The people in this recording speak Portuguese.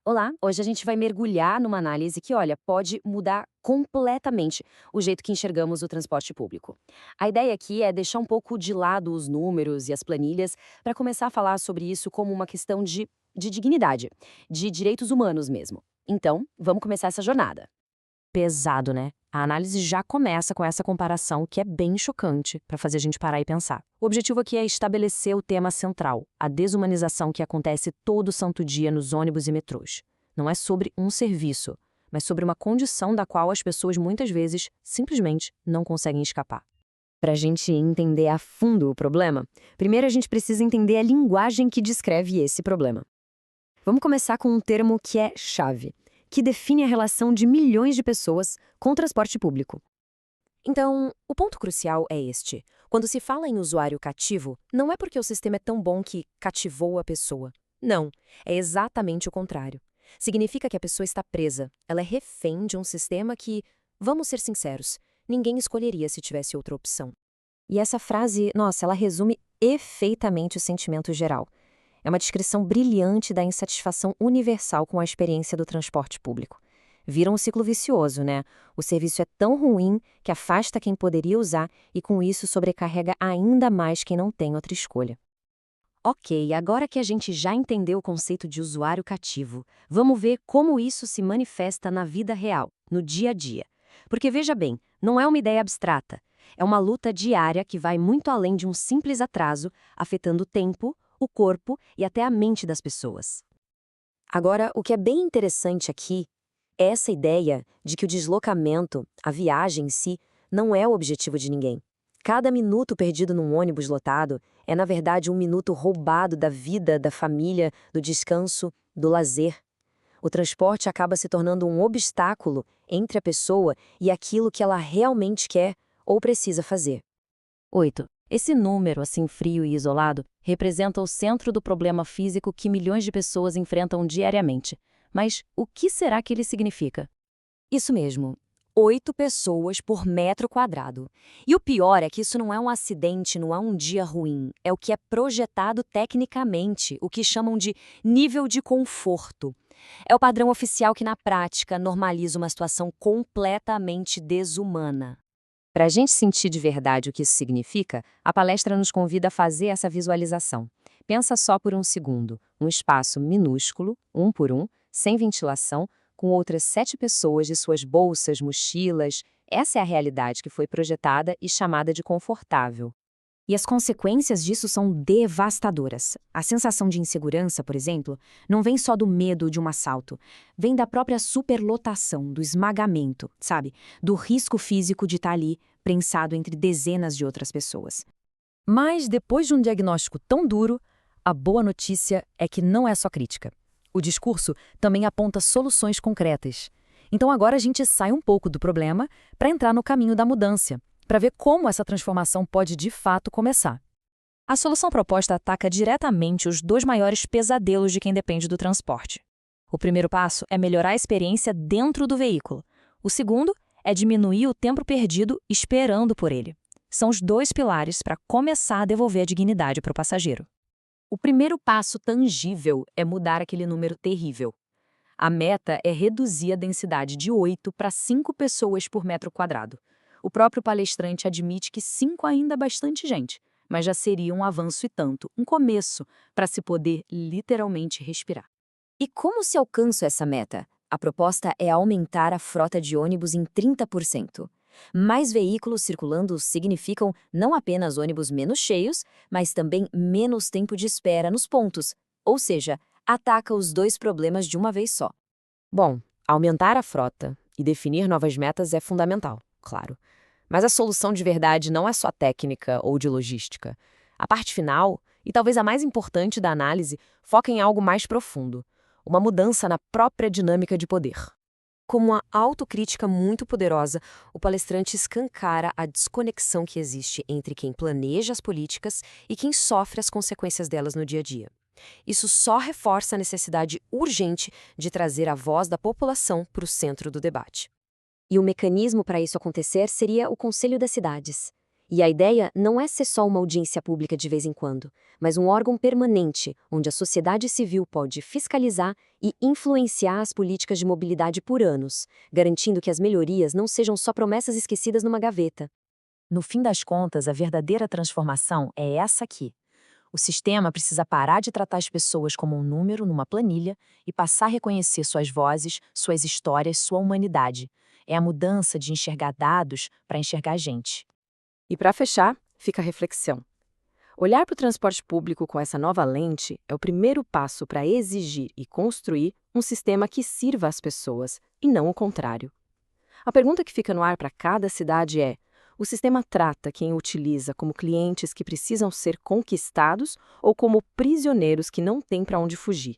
Olá, hoje a gente vai mergulhar numa análise que, olha, pode mudar completamente o jeito que enxergamos o transporte público. A ideia aqui é deixar um pouco de lado os números e as planilhas para começar a falar sobre isso como uma questão de dignidade, de direitos humanos mesmo. Então, vamos começar essa jornada. Pesado, né? A análise já começa com essa comparação que é bem chocante para fazer a gente parar e pensar. O objetivo aqui é estabelecer o tema central, a desumanização que acontece todo santo dia nos ônibus e metrôs. Não é sobre um serviço, mas sobre uma condição da qual as pessoas muitas vezes simplesmente não conseguem escapar. Para a gente entender a fundo o problema, primeiro a gente precisa entender a linguagem que descreve esse problema. Vamos começar com um termo que é chave, que define a relação de milhões de pessoas com o transporte público. Então, o ponto crucial é este. Quando se fala em usuário cativo, não é porque o sistema é tão bom que cativou a pessoa. Não, é exatamente o contrário. Significa que a pessoa está presa, ela é refém de um sistema que, vamos ser sinceros, ninguém escolheria se tivesse outra opção. E essa frase, nossa, ela resume efeitamente o sentimento geral. É uma descrição brilhante da insatisfação universal com a experiência do transporte público. Vira um ciclo vicioso, né? O serviço é tão ruim que afasta quem poderia usar e, com isso, sobrecarrega ainda mais quem não tem outra escolha. Ok, agora que a gente já entendeu o conceito de usuário cativo, vamos ver como isso se manifesta na vida real, no dia a dia. Porque veja bem, não é uma ideia abstrata. É uma luta diária que vai muito além de um simples atraso, afetando o tempo, o corpo e até a mente das pessoas. Agora, o que é bem interessante aqui é essa ideia de que o deslocamento, a viagem em si, não é o objetivo de ninguém. Cada minuto perdido num ônibus lotado é, na verdade, um minuto roubado da vida, da família, do descanso, do lazer. O transporte acaba se tornando um obstáculo entre a pessoa e aquilo que ela realmente quer ou precisa fazer. 8. Esse número, assim frio e isolado, representa o centro do problema físico que milhões de pessoas enfrentam diariamente. Mas o que será que ele significa? Isso mesmo. 8 pessoas por metro quadrado. E o pior é que isso não é um acidente, não é um dia ruim. É o que é projetado tecnicamente, o que chamam de nível de conforto. É o padrão oficial que, na prática, normaliza uma situação completamente desumana. Para a gente sentir de verdade o que isso significa, a palestra nos convida a fazer essa visualização. Pensa só por um segundo, um espaço minúsculo, um por um, sem ventilação, com outras 7 pessoas de suas bolsas, mochilas. Essa é a realidade que foi projetada e chamada de confortável. E as consequências disso são devastadoras. A sensação de insegurança, por exemplo, não vem só do medo de um assalto. Vem da própria superlotação, do esmagamento, sabe? Do risco físico de estar ali, prensado entre dezenas de outras pessoas. Mas, depois de um diagnóstico tão duro, a boa notícia é que não é só crítica. O discurso também aponta soluções concretas. Então agora a gente sai um pouco do problema para entrar no caminho da mudança, para ver como essa transformação pode de fato começar. A solução proposta ataca diretamente os dois maiores pesadelos de quem depende do transporte. O primeiro passo é melhorar a experiência dentro do veículo. O segundo é diminuir o tempo perdido esperando por ele. São os dois pilares para começar a devolver a dignidade para o passageiro. O primeiro passo tangível é mudar aquele número terrível. A meta é reduzir a densidade de 8 para 5 pessoas por metro quadrado. O próprio palestrante admite que 5 ainda é bastante gente, mas já seria um avanço e tanto, um começo, para se poder literalmente respirar. E como se alcança essa meta? A proposta é aumentar a frota de ônibus em 30%. Mais veículos circulando significam não apenas ônibus menos cheios, mas também menos tempo de espera nos pontos, ou seja, ataca os dois problemas de uma vez só. Bom, aumentar a frota e definir novas metas é fundamental, claro. Mas a solução de verdade não é só técnica ou de logística. A parte final, e talvez a mais importante da análise, foca em algo mais profundo, uma mudança na própria dinâmica de poder. Com uma autocrítica muito poderosa, o palestrante escancara a desconexão que existe entre quem planeja as políticas e quem sofre as consequências delas no dia a dia. Isso só reforça a necessidade urgente de trazer a voz da população para o centro do debate. E o mecanismo para isso acontecer seria o Conselho das Cidades. E a ideia não é ser só uma audiência pública de vez em quando, mas um órgão permanente, onde a sociedade civil pode fiscalizar e influenciar as políticas de mobilidade por anos, garantindo que as melhorias não sejam só promessas esquecidas numa gaveta. No fim das contas, a verdadeira transformação é essa aqui. O sistema precisa parar de tratar as pessoas como um número numa planilha e passar a reconhecer suas vozes, suas histórias, sua humanidade. É a mudança de enxergar dados para enxergar gente. E para fechar, fica a reflexão. Olhar para o transporte público com essa nova lente é o primeiro passo para exigir e construir um sistema que sirva às pessoas, e não o contrário. A pergunta que fica no ar para cada cidade é: o sistema trata quem o utiliza como clientes que precisam ser conquistados ou como prisioneiros que não têm para onde fugir?